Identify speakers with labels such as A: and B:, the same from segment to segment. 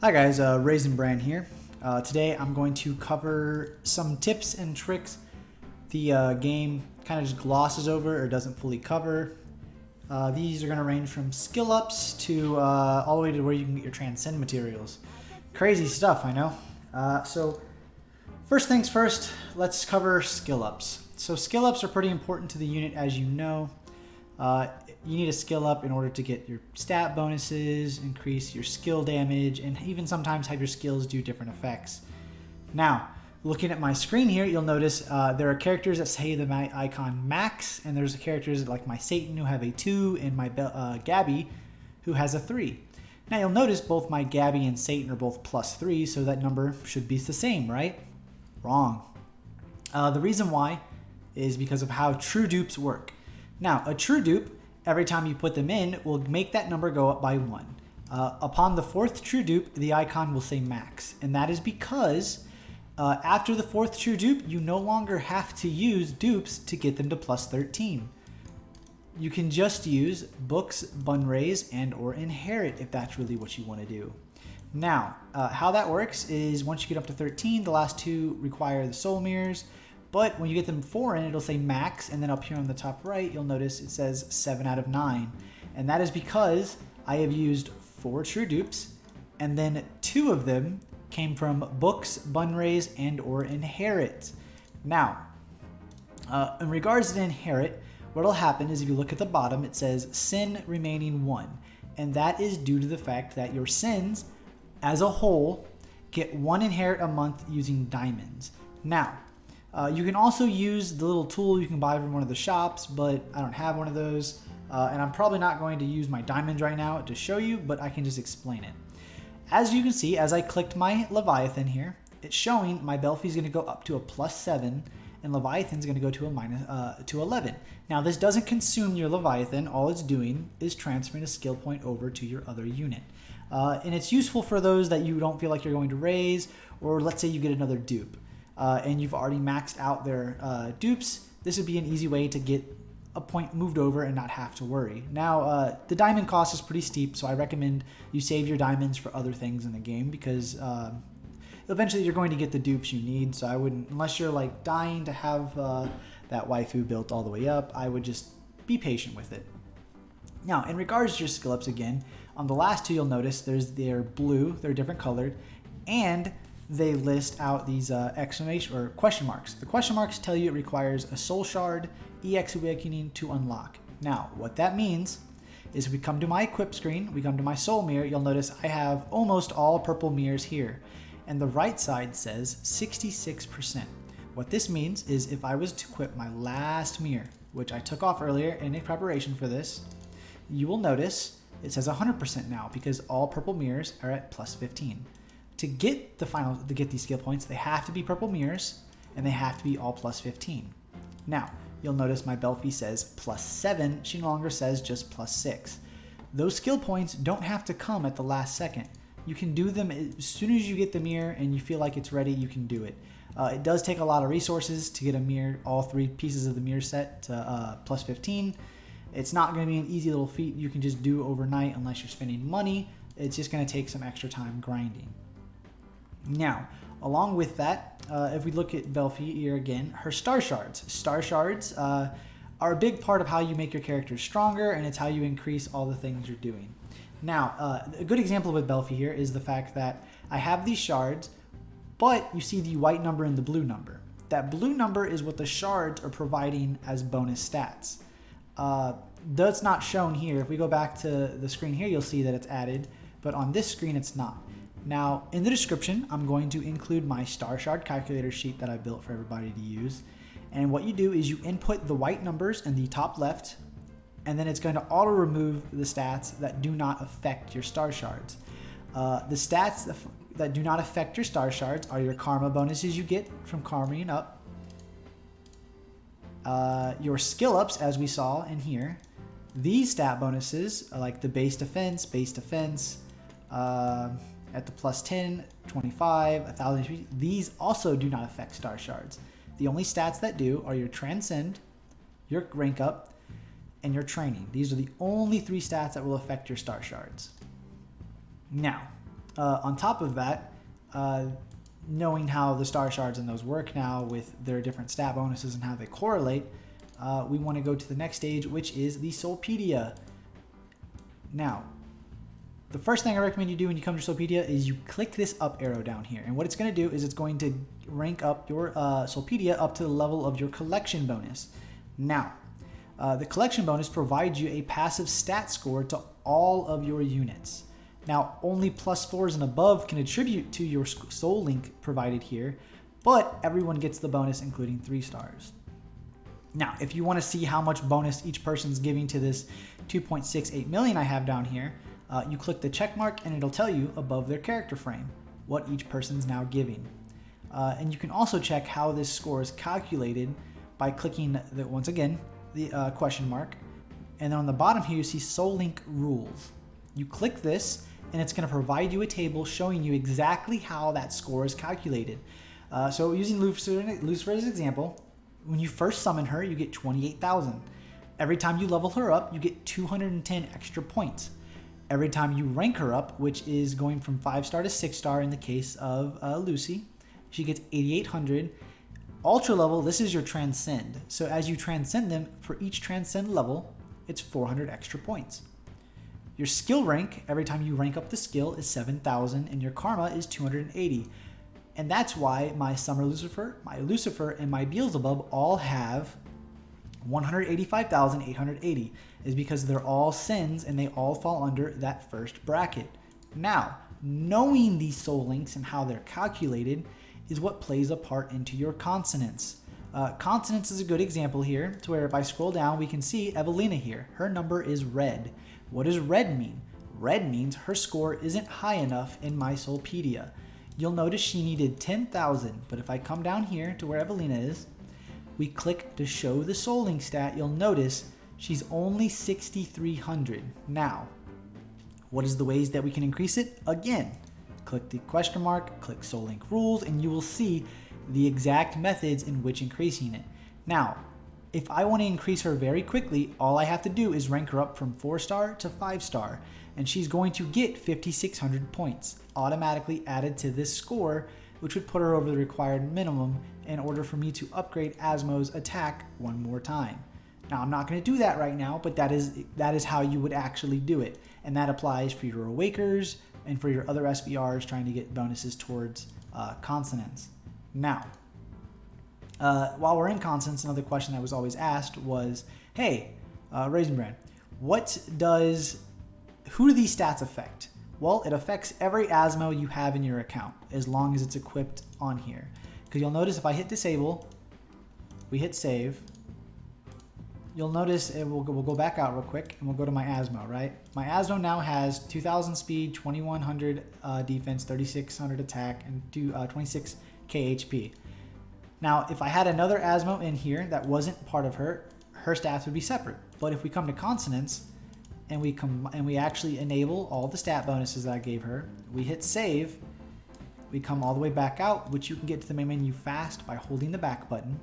A: Hi guys, Raisin Brand here. Today I'm going to cover some tips and tricks the game kind of just glosses over or doesn't fully cover. These are going to range from Skillups to all the way to where you can get your Transcend materials. Crazy stuff, I know. So first things first, let's cover Skillups. So Skillups are pretty important to the unit, as you know. You need a skill up in order to get your stat bonuses, increase your skill damage, and even sometimes have your skills do different effects. Now, looking at my screen here, you'll notice there are characters that say the icon max, and there's characters like my Satan who have a 2 and my Gabby who has a 3. Now you'll notice both my Gabby and Satan are both +3, so that number should be the same, right? Wrong. The reason why is because of how true dupes work. Now, a true dupe, every time you put them in, will make that number go up by 1. Upon the 4th true dupe, the icon will say max, and that is because after the 4th true dupe, you no longer have to use dupes to get them to +13. You can just use books, bun raise, and or inherit if that's really what you want to do. Now, how that works is once you get up to 13, the last 2 require the soul mirrors. But when you get them 4 in, it'll say max, and then up here on the top right, you'll notice it says 7 out of 9. And that is because I have used 4 true dupes, and then 2 of them came from books, bun raise, and or inherit. Now, in regards to inherit, what'll happen is if you look at the bottom, it says sin remaining 1. And that is due to the fact that your sins, as a whole, get 1 inherit a month using diamonds. Now, you can also use the little tool you can buy from one of the shops, but I don't have one of those. And I'm probably not going to use my diamonds right now to show you, but I can just explain it. As you can see, as I clicked my Leviathan here, it's showing my Belfie is going to go up to a +7, and Leviathan is going to go to 11. Now, this doesn't consume your Leviathan. All it's doing is transferring a skill point over to your other unit. And it's useful for those that you don't feel like you're going to raise, or let's say you get another dupe. And you've already maxed out their dupes, this would be an easy way to get a point moved over and not have to worry. Now, the diamond cost is pretty steep, so I recommend you save your diamonds for other things in the game because eventually you're going to get the dupes you need, so I wouldn't, unless you're like dying to have that waifu built all the way up, I would just be patient with it. Now, in regards to your skill ups again, on the last 2 you'll notice they're blue, they're different colored, and they list out these exclamation or question marks. The question marks tell you it requires a soul shard, EX awakening to unlock. Now, what that means is if we come to my equip screen, we come to my soul mirror, you'll notice I have almost all purple mirrors here. And the right side says 66%. What this means is if I was to equip my last mirror, which I took off earlier in preparation for this, you will notice it says 100% now because all purple mirrors are at +15. To get these skill points, they have to be purple mirrors, and they have to be all +15. Now, you'll notice my Belfie says +7. She no longer says just +6. Those skill points don't have to come at the last second. You can do them as soon as you get the mirror and you feel like it's ready, you can do it. It does take a lot of resources to get a mirror, all 3 pieces of the mirror set to +15. It's not going to be an easy little feat you can just do overnight unless you're spending money. It's just going to take some extra time grinding. Now, along with that, if we look at Belfie here again, her star shards. Star shards are a big part of how you make your character stronger, and it's how you increase all the things you're doing. Now, a good example with Belfie here is the fact that I have these shards, but you see the white number and the blue number. That blue number is what the shards are providing as bonus stats. That's not shown here. If we go back to the screen here, you'll see that it's added, but on this screen it's not. Now, in the description, I'm going to include my star shard calculator sheet that I built for everybody to use. And what you do is you input the white numbers in the top left, and then it's going to auto remove the stats that do not affect your star shards. The stats that do not affect your star shards are your karma bonuses you get from karmaing up, your skill ups, as we saw in here. These stat bonuses are like the base defense, at the +10, 25, 1,000. These also do not affect star shards. The only stats that do are your transcend, your rank up, and your training. These are the only 3 stats that will affect your star shards. Now, On top of that, knowing how the star shards and those work now with their different stat bonuses and how they correlate, we want to go to the next stage, which is the Soulpedia. Now, the first thing I recommend you do when you come to Soulpedia is you click this up arrow down here. And what it's going to do is it's going to rank up your Soulpedia up to the level of your collection bonus. Now, the collection bonus provides you a passive stat score to all of your units. Now, only +4s and above can attribute to your soul link provided here, but everyone gets the bonus, including 3 stars. Now, if you want to see how much bonus each person's giving to this 2.68 million I have down here, you click the check mark and it'll tell you above their character frame what each person's now giving. And you can also check how this score is calculated by clicking, once again, the question mark. And then on the bottom here, you see Soul Link Rules. You click this and it's going to provide you a table showing you exactly how that score is calculated. So using Lucifer as an example, when you first summon her, you get 28,000. Every time you level her up, you get 210 extra points. Every time you rank her up, which is going from 5-star to 6-star in the case of Lucy, she gets 8,800. Ultra level, this is your Transcend. So as you transcend them, for each Transcend level, it's 400 extra points. Your skill rank, every time you rank up the skill, is 7,000, and your karma is 280. And that's why my Summer Lucifer, and my Beelzebub all have 185,880, is because they're all sins and they all fall under that first bracket. Now, knowing these soul links and how they're calculated is what plays a part into your consonants. Consonants is a good example here, to where if I scroll down, we can see Evelina here. Her number is red. What does red mean? Red means her score isn't high enough in my Soulpedia. You'll notice she needed 10,000, but if I come down here to where Evelina is, we click to show the soul link stat, you'll notice she's only 6,300. Now, what is the ways that we can increase it? Again, click the question mark, click Soul Link Rules, and you will see the exact methods in which increasing it. Now, if I want to increase her very quickly, all I have to do is rank her up from 4-star to 5-star, and she's going to get 5,600 points automatically added to this score, which would put her over the required minimum in order for me to upgrade Asmo's attack one more time. Now, I'm not going to do that right now, but that is how you would actually do it. And that applies for your Awakers and for your other SVRs trying to get bonuses towards consonants. Now, while we're in consonants, another question that was always asked was, hey, Raisin Bran, who do these stats affect? Well, it affects every Asmo you have in your account, as long as it's equipped on here. Because you'll notice if I hit disable, we hit save, you'll notice we'll go back out real quick and we'll go to my Asmo, right? My Asmo now has 2,000 speed, 2,100 defense, 3,600 attack, and 26k HP. Now, if I had another Asmo in here that wasn't part of her stats would be separate. But if we come to consonants and we actually enable all the stat bonuses that I gave her, we hit save, we come all the way back out, which you can get to the main menu fast by holding the back button.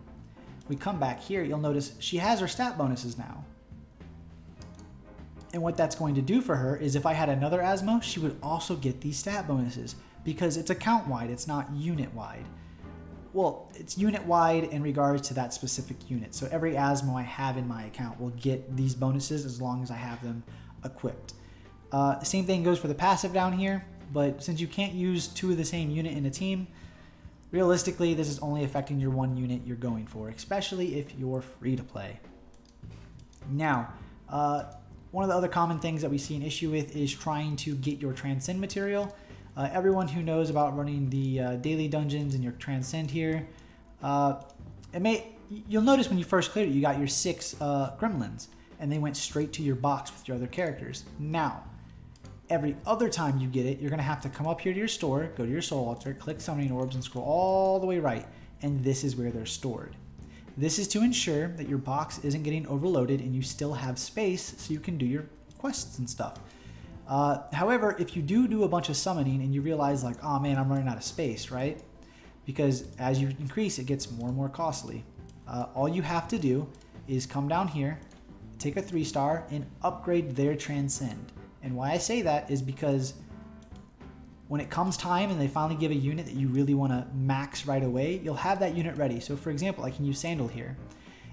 A: We come back here, you'll notice she has her stat bonuses now. And what that's going to do for her is if I had another Asmo, she would also get these stat bonuses because it's account-wide, it's not unit-wide. Well, it's unit-wide in regards to that specific unit. So every Asmo I have in my account will get these bonuses as long as I have them equipped. Same thing goes for the passive down here, but since you can't use 2 of the same unit in a team, realistically, this is only affecting your 1 unit you're going for, especially if you're free to play. Now, one of the other common things that we see an issue with is trying to get your Transcend material. Everyone who knows about running the daily dungeons and your Transcend here, you'll notice when you first cleared it, you got your 6 gremlins, and they went straight to your box with your other characters. Now, every other time you get it, you're going to have to come up here to your store, go to your soul altar, click summoning orbs, and scroll all the way right, and this is where they're stored. This is to ensure that your box isn't getting overloaded and you still have space so you can do your quests and stuff. However, if you do a bunch of summoning and you realize like, oh man, I'm running out of space, right? Because as you increase, it gets more and more costly. All you have to do is come down here, take a 3-star, and upgrade their Transcend. And why I say that is because When it comes time and they finally give a unit that you really want to max right away, you'll have that unit ready. So for example, I can use Sandal here.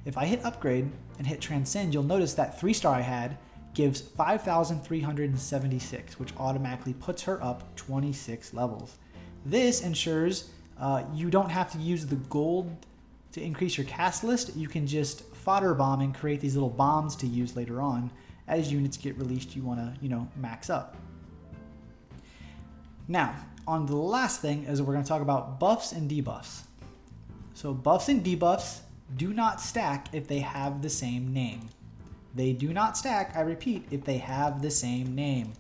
A: If I hit upgrade and hit transcend, you'll notice that 3-star I had gives 5,376, which automatically puts her up 26 levels. This ensures you don't have to use the gold to increase your cast list. You can just fodder bomb and create these little bombs to use later on as units get released you want to, max up. Now, on the last thing is we're going to talk about buffs and debuffs. So buffs and debuffs do not stack if they have the same name. They do not stack, I repeat, if they have the same name.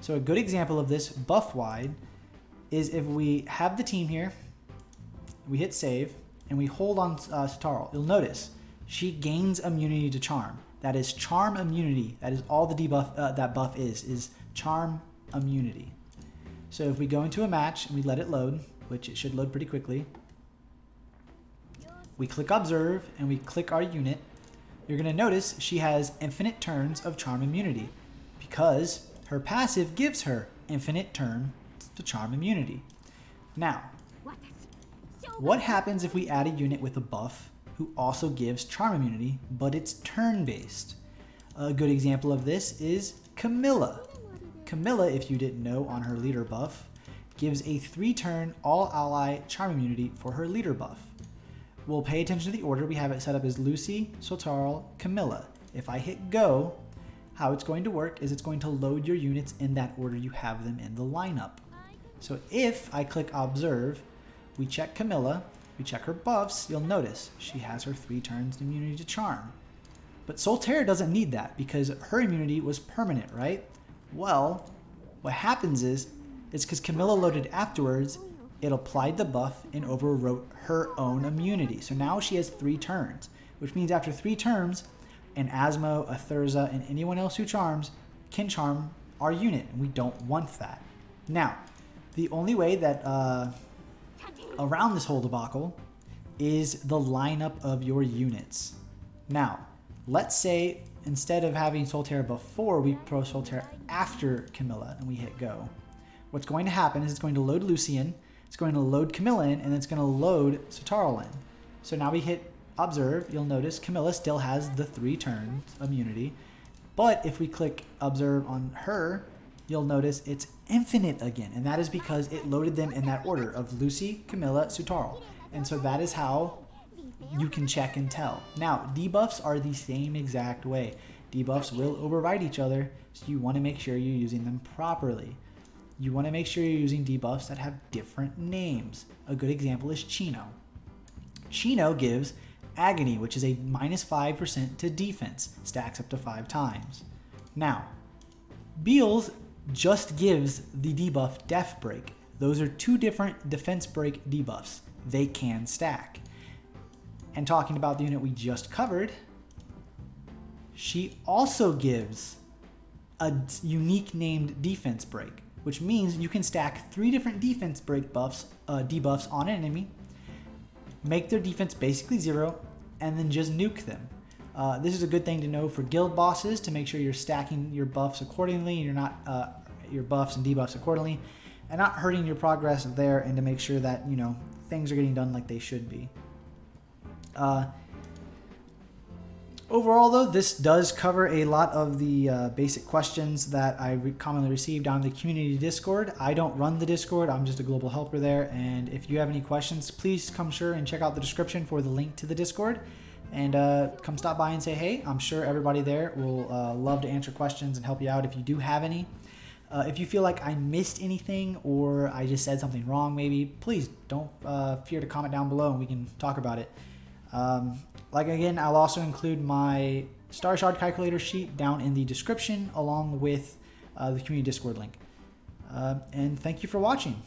A: So a good example of this buff-wide is if we have the team here, we hit save, and we hold on Sutarl. You'll notice she gains immunity to charm. That is charm immunity. That is all the debuff that buff is charm immunity. So if we go into a match and we let it load, which it should load pretty quickly, we click observe and we click our unit, you're going to notice she has infinite turns of charm immunity because her passive gives her infinite turn to charm immunity. Now, what happens if we add a unit with a buff who also gives charm immunity, but it's turn-based? A good example of this is Camilla. Camilla, if you didn't know, on her leader buff, gives a 3-turn all-ally charm immunity for her leader buff. We'll pay attention to the order. We have it set up as Lucy, Sotarl, Camilla. If I hit go, how it's going to work is it's going to load your units in that order you have them in the lineup. So if I click observe, we check Camilla, we check her buffs, you'll notice she has her 3 turns immunity to charm. But Soulpedia doesn't need that because her immunity was permanent, right? Well, what happens is, it's because Camilla loaded afterwards, it applied the buff and overwrote her own immunity. So now she has 3 turns, which means after 3 turns, an Asmo, a Thurza, and anyone else who charms can charm our unit, and we don't want that. Now, the only way that around this whole debacle is the lineup of your units. Now, let's say instead of having Soulpedia before, we throw Soulpedia after Camilla and we hit go. What's going to happen is it's going to load Lucian, it's going to load Camilla in, and then it's going to load Sutarl in. So now we hit observe, you'll notice Camilla still has the 3 turns immunity, but if we click observe on her, you'll notice it's infinite again, and that is because it loaded them in that order of Lucy, Camilla, Sutarl. And so that is how you can check and tell. Now, debuffs are the same exact way. Debuffs will override each other, so you want to make sure you're using them properly. You want to make sure you're using debuffs that have different names. A good example is Chino. Chino gives Agony, which is a -5% to defense, stacks up to 5 times. Now, Beals just gives the debuff Death Break. Those are 2 different defense break debuffs. They can stack. And talking about the unit we just covered, she also gives a unique named defense break, which means you can stack 3 different defense break buffs, debuffs on an enemy, make their defense basically 0, and then just nuke them. This is a good thing to know for guild bosses to make sure you're stacking your buffs accordingly and you're not your buffs and debuffs accordingly, and not hurting your progress there, and to make sure that things are getting done like they should be. Overall, though, this does cover a lot of the basic questions that I commonly receive down in the community Discord. I don't run the Discord, I'm just a global helper there, and if you have any questions, please come sure and check out the description for the link to the Discord, and come stop by and say hey. I'm sure everybody there will love to answer questions and help you out if you do have any. If you feel like I missed anything or I just said something wrong maybe, please don't fear to comment down below and we can talk about it. Again, I'll also include my Star Shard calculator sheet down in the description along with the community Discord link. And thank you for watching.